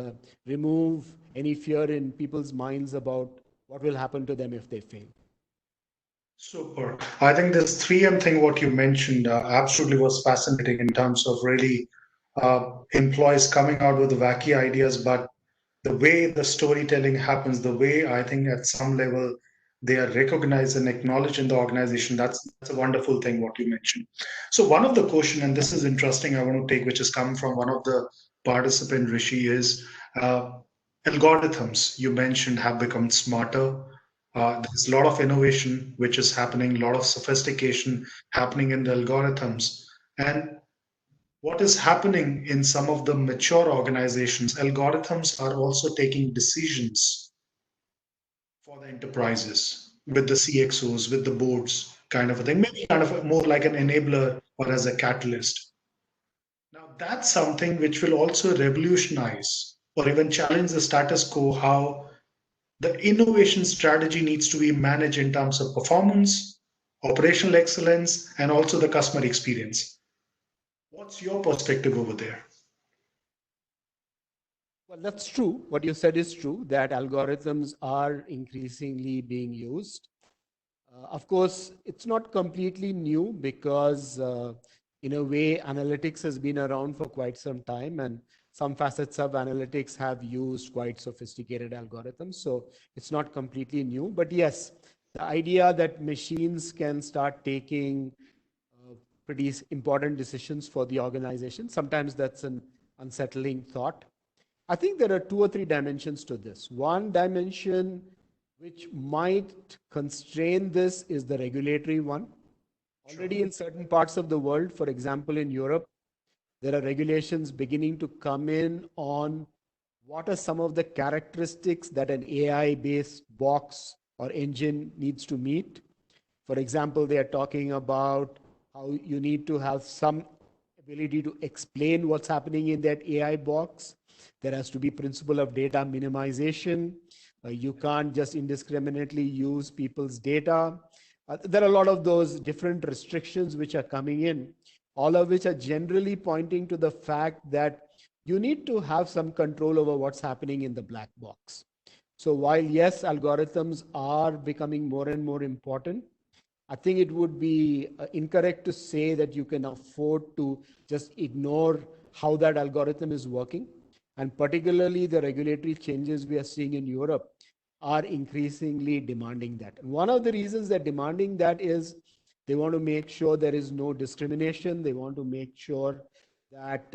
remove any fear in people's minds about what will happen to them if they fail. Super. I think this 3M thing, what you mentioned, absolutely was fascinating in terms of really employees coming out with wacky ideas, but the way the storytelling happens, the way I think at some level they are recognized and acknowledged in the organization, that's a wonderful thing what you mentioned. So one of the question, and this is interesting, I want to take, which has come from one of the participant, Rishi, is algorithms you mentioned have become smarter. There's a lot of innovation which is happening, a lot of sophistication happening in the algorithms. And what is happening in some of the mature organizations, algorithms are also taking decisions for the enterprises with the CXOs, with the boards, kind of a thing, maybe kind of more like an enabler or as a catalyst. Now, that's something which will also revolutionize or even challenge the status quo, how the innovation strategy needs to be managed in terms of performance, operational excellence, and also the customer experience. What's your perspective over there? Well, that's true. What you said is true, that algorithms are increasingly being used. Of course, it's not completely new because, in a way, analytics has been around for quite some time, and some facets of analytics have used quite sophisticated algorithms. So it's not completely new. But yes, the idea that machines can start taking pretty important decisions for the organization, sometimes that's an unsettling thought. I think there are two or three dimensions to this. One dimension which might constrain this is the regulatory one. Already in certain parts of the world, for example, in Europe, there are regulations beginning to come in on what are some of the characteristics that an AI-based box or engine needs to meet. For example, they are talking about how you need to have some ability to explain what's happening in that AI box. There has to be principle of data minimization. You can't just indiscriminately use people's data. There are a lot of those different restrictions which are coming in, all of which are generally pointing to the fact that you need to have some control over what's happening in the black box. So while, yes, algorithms are becoming more and more important, I think it would be incorrect to say that you can afford to just ignore how that algorithm is working. And particularly the regulatory changes we are seeing in Europe are increasingly demanding that. And one of the reasons they're demanding that is they want to make sure there is no discrimination. They want to make sure that,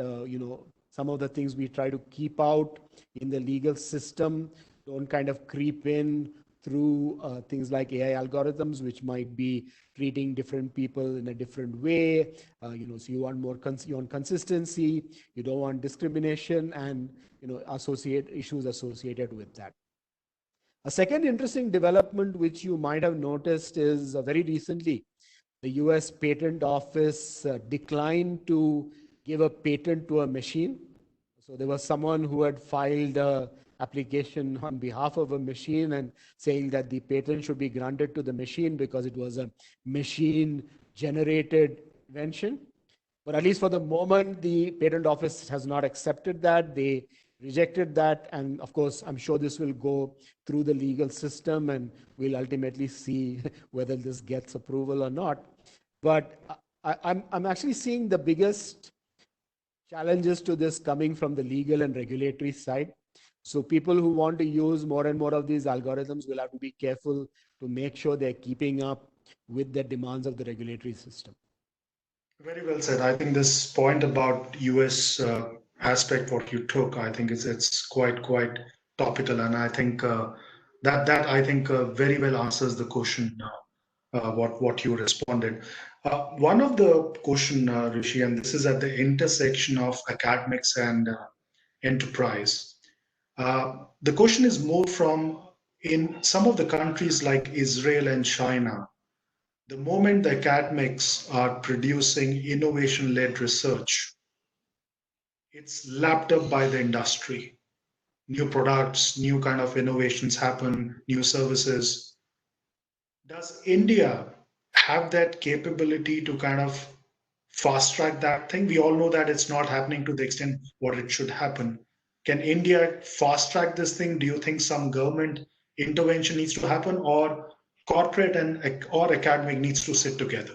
some of the things we try to keep out in the legal system don't kind of creep in through things like AI algorithms, which might be treating different people in a different way. So you want you want consistency, you don't want discrimination, and associate issues associated with that. A second interesting development which you might have noticed is very recently, the US Patent Office declined to give a patent to a machine. So there was someone who had filed an application on behalf of a machine and saying that the patent should be granted to the machine because it was a machine generated invention. But at least for the moment, the patent office has not accepted that. They rejected that. And of course, I'm sure this will go through the legal system and we'll ultimately see whether this gets approval or not. But I'm actually seeing the biggest challenges to this coming from the legal and regulatory side. So people who want to use more and more of these algorithms will have to be careful to make sure they're keeping up with the demands of the regulatory system. Very well said. I think this point about US aspect, what you took, I think it's quite topical, and I think that I think very well answers the question. What you responded. One of the question, Rishi, and this is at the intersection of academics and enterprise. The question is more from in some of the countries like Israel and China. The moment the academics are producing innovation-led research, it's lapped up by the industry. New products, new kind of innovations happen, new services. Does India have that capability to kind of fast track that thing? We all know that it's not happening to the extent what it should happen. Can India fast track this thing? Do you think some government intervention needs to happen, or corporate or academic needs to sit together?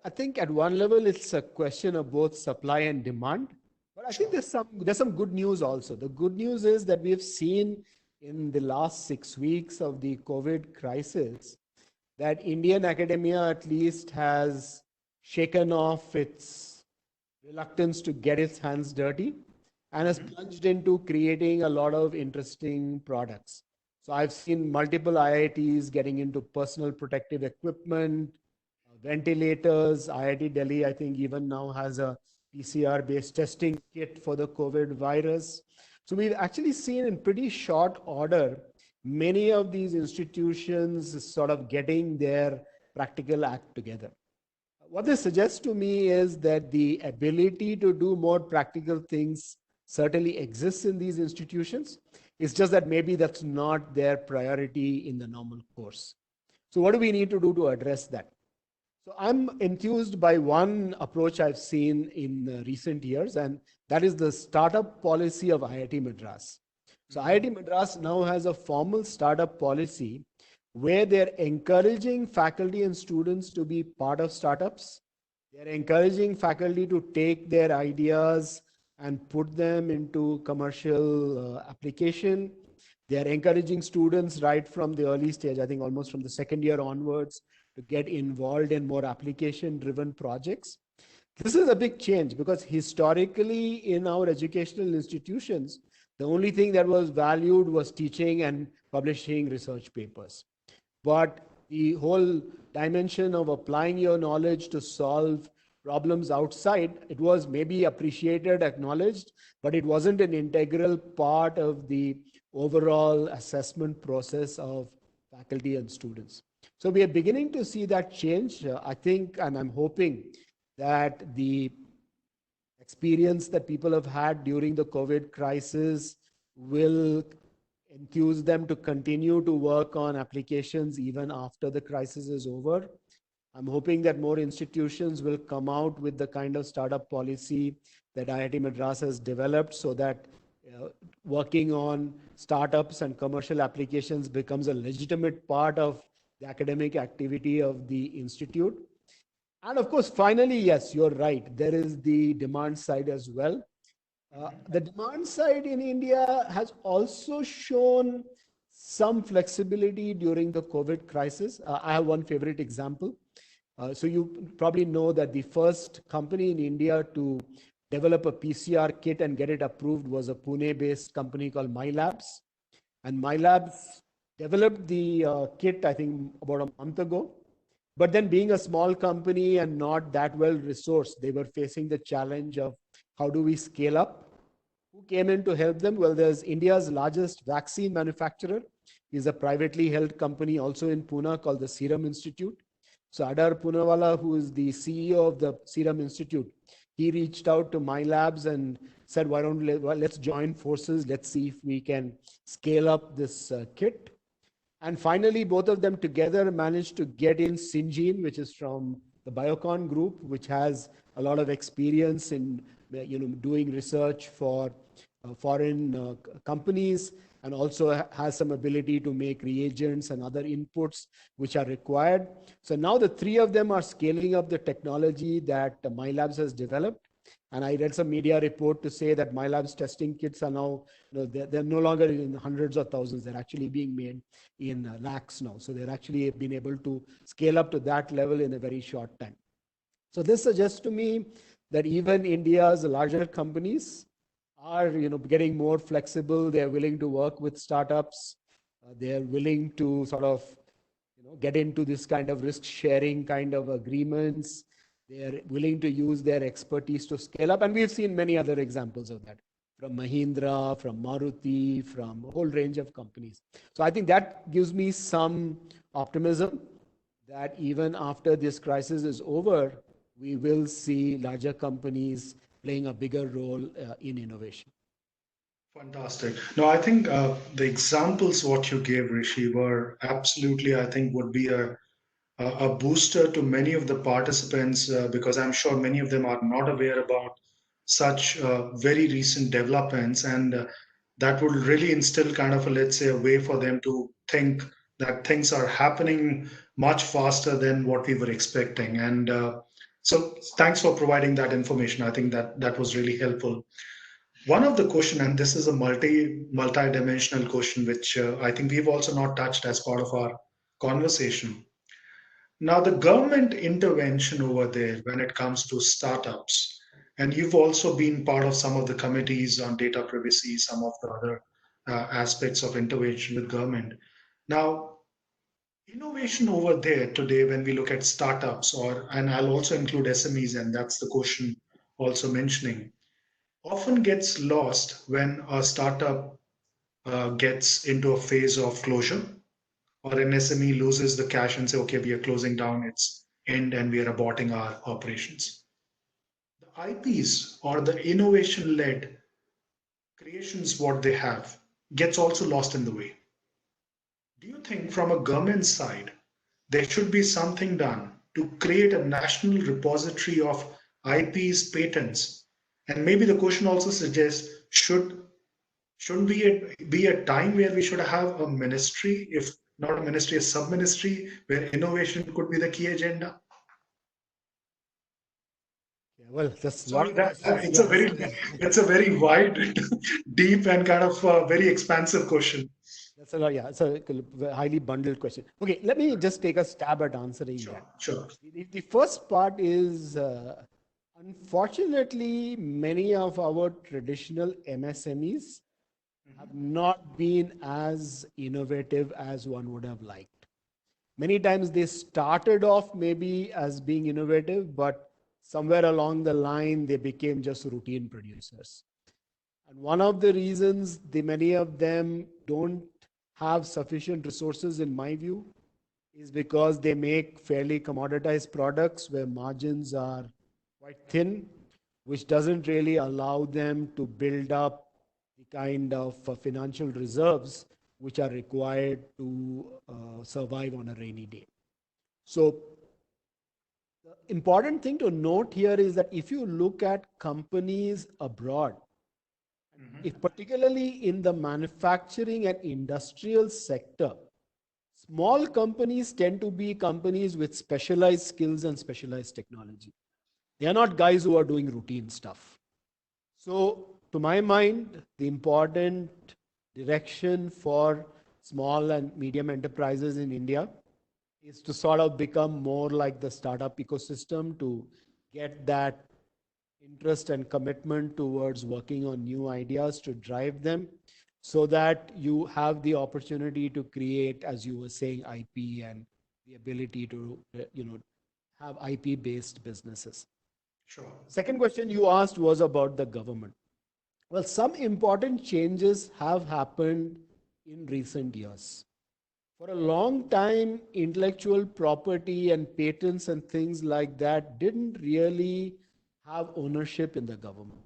I think at one level, it's a question of both supply and demand. But I think there's some good news also. The good news is that we have seen in the last 6 weeks of the COVID crisis that Indian academia at least has shaken off its reluctance to get its hands dirty and has plunged into creating a lot of interesting products. So I've seen multiple IITs getting into personal protective equipment, ventilators. IIT Delhi, I think, even now has a PCR-based testing kit for the COVID virus. So we've actually seen in pretty short order many of these institutions sort of getting their practical act together. What this suggests to me is that the ability to do more practical things certainly exists in these institutions. It's just that maybe that's not their priority in the normal course. So what do we need to do to address that? So I'm enthused by one approach I've seen in recent years, and that is the startup policy of IIT Madras. So IIT Madras now has a formal startup policy where they're encouraging faculty and students to be part of startups. They're encouraging faculty to take their ideas and put them into commercial application. They're encouraging students right from the early stage, I think almost from the second year onwards, to get involved in more application-driven projects. This is a big change because historically in our educational institutions, the only thing that was valued was teaching and publishing research papers. But the whole dimension of applying your knowledge to solve problems outside, it was maybe appreciated, acknowledged, but it wasn't an integral part of the overall assessment process of faculty and students. So we are beginning to see that change, I think, and I'm hoping that the experience that people have had during the COVID crisis will enthuse them to continue to work on applications even after the crisis is over. I'm hoping that more institutions will come out with the kind of startup policy that IIT Madras has developed so that working on startups and commercial applications becomes a legitimate part of the academic activity of the institute. And of course, finally, yes, you're right. There is the demand side as well. The demand side in India has also shown some flexibility during the COVID crisis. I have one favorite example. So you probably know that the first company in India to develop a PCR kit and get it approved was a Pune-based company called My Labs. And my labs developed the kit, I think, about a month ago. But then being a small company and not that well resourced, they were facing the challenge of how do we scale up? Who came in to help them? Well, there's India's largest vaccine manufacturer. He's a privately held company also in Pune called the Serum Institute. So Adar Poonawalla, who is the CEO of the Serum Institute, he reached out to my labs and said, why don't let's join forces. Let's see if we can scale up this kit. And finally, both of them together managed to get in Syngene, which is from the Biocon group, which has a lot of experience in doing research for foreign companies, and also has some ability to make reagents and other inputs which are required. So now the three of them are scaling up the technology that MyLabs has developed. And I read some media report to say that MyLabs testing kits are now, they're no longer in hundreds of thousands. They're actually being made in lakhs now. So they're actually been able to scale up to that level in a very short time. So this suggests to me that even India's larger companies are getting more flexible. They're willing to work with startups. They're willing to sort of get into this kind of risk sharing kind of agreements. They're willing to use their expertise to scale up. And we've seen many other examples of that from Mahindra, from Maruti, from a whole range of companies. So I think that gives me some optimism that even after this crisis is over, we will see larger companies playing a bigger role in innovation. Fantastic. No, I think the examples what you gave, Rishi, were absolutely, I think, would be a booster to many of the participants because I'm sure many of them are not aware about such very recent developments, and that would really instill kind of a, let's say, a way for them to think that things are happening much faster than what we were expecting. And so thanks for providing that information. I think that was really helpful. One of the question, and this is a multi-dimensional question, which I think we've also not touched as part of our conversation. Now, the government intervention over there when it comes to startups, and you've also been part of some of the committees on data privacy, some of the other aspects of intervention with government. Now, innovation over there today, when we look at startups, and I'll also include SMEs, and that's the question also mentioning, often gets lost when a startup gets into a phase of closure, or an SME loses the cash and say, okay, we are closing down its end and we are aborting our operations. The IPs or the innovation-led creations, what they have, gets also lost in the way. Do you think from a government side, there should be something done to create a national repository of IPs, patents? And maybe the question also suggests, shouldn't we be a time where we should have a ministry, if not a ministry, a sub-ministry, where innovation could be the key agenda? Yeah, well, that's Sorry, it's a very wide, deep, and kind of very expansive question. That's a lot, yeah. It's a highly bundled question. Okay, let me just take a stab at answering that. Sure. The first part is, unfortunately, many of our traditional MSMEs have not been as innovative as one would have liked. Many times they started off maybe as being innovative, but somewhere along the line, they became just routine producers. And one of the reasons many of them don't have sufficient resources, in my view, is because they make fairly commoditized products where margins are quite thin, which doesn't really allow them to build up the kind of financial reserves which are required to survive on a rainy day. So the important thing to note here is that if you look at companies abroad, if particularly in the manufacturing and industrial sector, small companies tend to be companies with specialized skills and specialized technology. They are not guys who are doing routine stuff. So to my mind, the important direction for small and medium enterprises in India is to sort of become more like the startup ecosystem, to get that interest and commitment towards working on new ideas to drive them, so that you have the opportunity to create, as you were saying, IP and the ability to, have IP-based businesses. Sure. Second question you asked was about the government. Well, some important changes have happened in recent years. For a long time, intellectual property and patents and things like that didn't really have ownership in the government.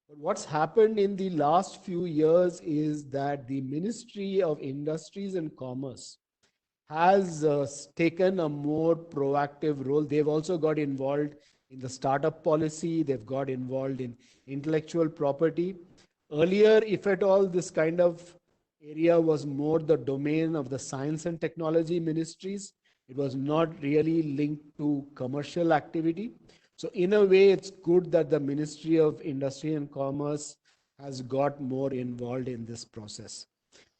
But what's happened in the last few years is that the Ministry of Industries and Commerce has taken a more proactive role. They've also got involved in the startup policy. They've got involved in intellectual property. Earlier, if at all, this kind of area was more the domain of the science and technology ministries. It was not really linked to commercial activity. So in a way, it's good that the Ministry of Industry and Commerce has got more involved in this process.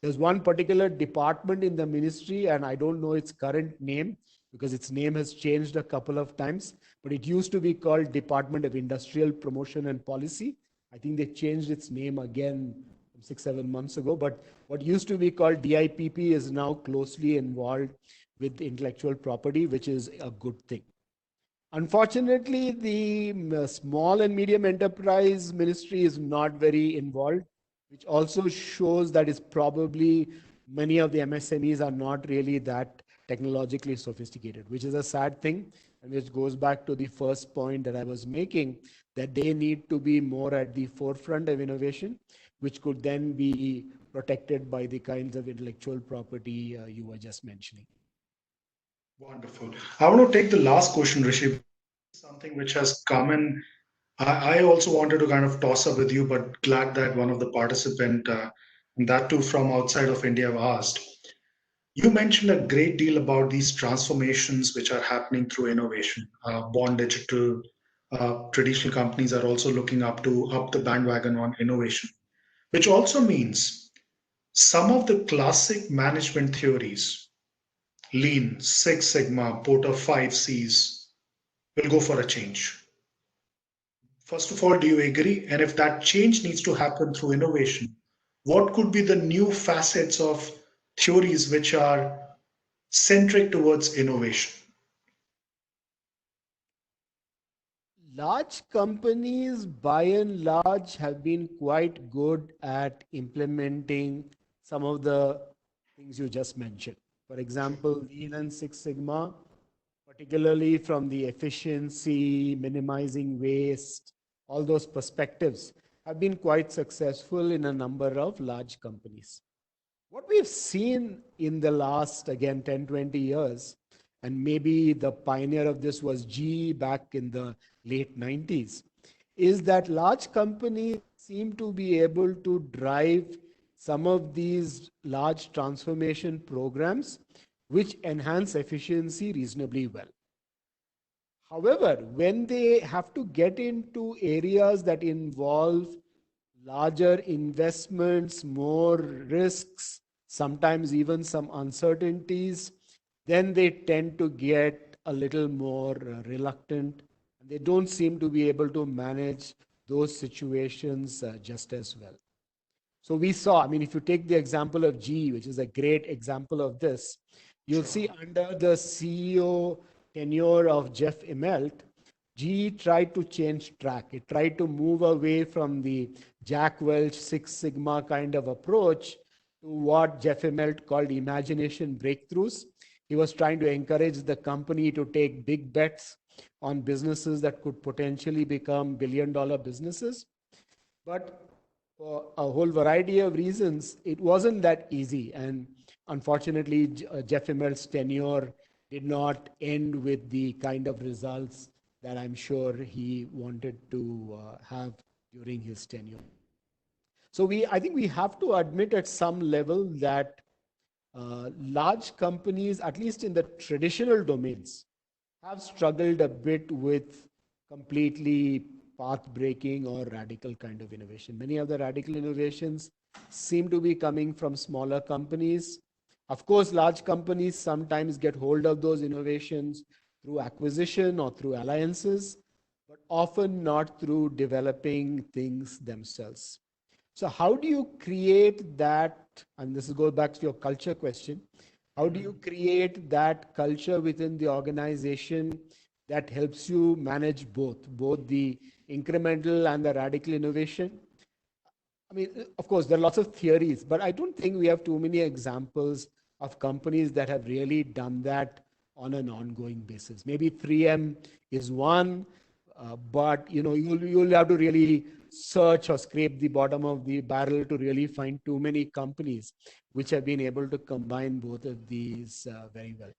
There's one particular department in the ministry, and I don't know its current name because its name has changed a couple of times, but it used to be called Department of Industrial Promotion and Policy. I think they changed its name again 6-7 months ago, but what used to be called DIPP is now closely involved with intellectual property, which is a good thing. Unfortunately, the small and medium enterprise ministry is not very involved, which also shows that it's probably many of the MSMEs are not really that technologically sophisticated, which is a sad thing, and which goes back to the first point that I was making, that they need to be more at the forefront of innovation, which could then be protected by the kinds of intellectual property you were just mentioning. Wonderful. I want to take the last question, Rishi. Something which has come in. I also wanted to kind of toss up with you, but glad that one of the participant, and that too from outside of India, have asked. You mentioned a great deal about these transformations which are happening through innovation. Born digital, traditional companies are also looking up the bandwagon on innovation, which also means some of the classic management theories, Lean, Six Sigma, Porter 5 Cs, will go for a change. First of all, do you agree? And if that change needs to happen through innovation, what could be the new facets of theories which are centric towards innovation? Large companies, by and large, have been quite good at implementing some of the things you just mentioned. For example, Lean and Six Sigma, particularly from the efficiency, minimizing waste, all those perspectives have been quite successful in a number of large companies. What we've seen in the last, again, 10, 20 years, and maybe the pioneer of this was GE back in the late 90s, is that large companies seem to be able to drive some of these large transformation programs which enhance efficiency reasonably well. However, when they have to get into areas that involve larger investments, more risks, sometimes even some uncertainties, then they tend to get a little more reluctant. They don't seem to be able to manage those situations just as well. So we saw, I mean, if you take the example of GE, which is a great example of this, you'll see under the CEO tenure of Jeff Immelt, GE tried to change track. It tried to move away from the Jack Welch Six Sigma kind of approach to what Jeff Immelt called imagination breakthroughs. He was trying to encourage the company to take big bets on businesses that could potentially become billion-dollar businesses. But for a whole variety of reasons, it wasn't that easy. And unfortunately, Jeff Immelt's tenure did not end with the kind of results that I'm sure he wanted to have during his tenure. So I think we have to admit at some level that large companies, at least in the traditional domains, have struggled a bit with completely path-breaking or radical kind of innovation. Many of the radical innovations seem to be coming from smaller companies. Of course, large companies sometimes get hold of those innovations through acquisition or through alliances, but often not through developing things themselves. So how do you create that? And this goes back to your culture question. How do you create that culture within the organization that helps you manage both the incremental and the radical innovation? I mean, of course, there are lots of theories, but I don't think we have too many examples of companies that have really done that on an ongoing basis. Maybe 3M is one, but you'll have to really search or scrape the bottom of the barrel to really find too many companies which have been able to combine both of these very well.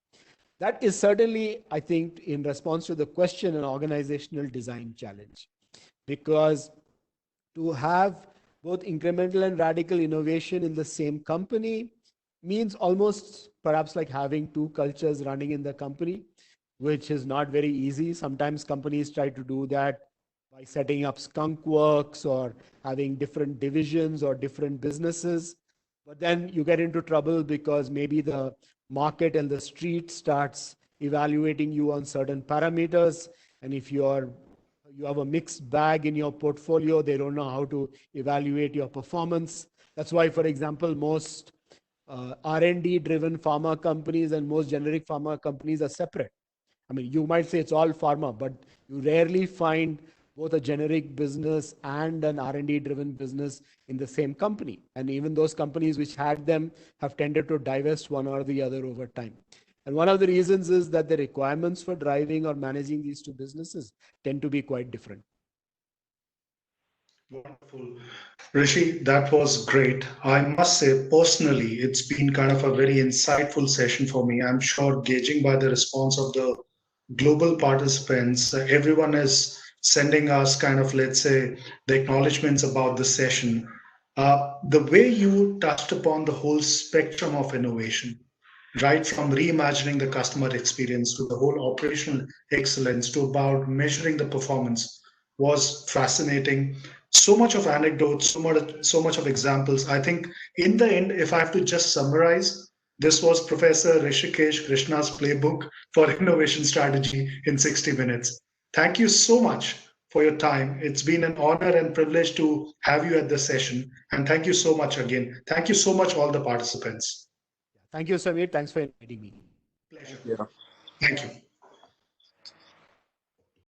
That is certainly, I think, in response to the question, an organizational design challenge, because to have both incremental and radical innovation in the same company means almost perhaps like having two cultures running in the company, which is not very easy. Sometimes companies try to do that by setting up skunk works or having different divisions or different businesses. But then you get into trouble because maybe the market and the street starts evaluating you on certain parameters. And if you have a mixed bag in your portfolio, they don't know how to evaluate your performance. That's why, for example, most R&D driven pharma companies and most generic pharma companies are separate. I mean, you might say it's all pharma, but you rarely find both a generic business and an R&D driven business in the same company. And even those companies which had them have tended to divest one or the other over time. And one of the reasons is that the requirements for driving or managing these two businesses tend to be quite different. Wonderful. Rishi, that was great. I must say, personally, it's been kind of a very insightful session for me. I'm sure, gauging by the response of the global participants, everyone is sending us kind of, let's say, the acknowledgements about the session. The way you touched upon the whole spectrum of innovation, right from reimagining the customer experience to the whole operational excellence to about measuring the performance, was fascinating. So much of anecdotes, so much of examples. I think in the end, if I have to just summarize, this was Professor Rishikesh Krishna's playbook for innovation strategy in 60 minutes. Thank you so much for your time. It's been an honor and privilege to have you at the session. And thank you so much again. Thank you so much, all the participants. Thank you, Samir. Thanks for inviting me. Pleasure. Yeah. Thank you.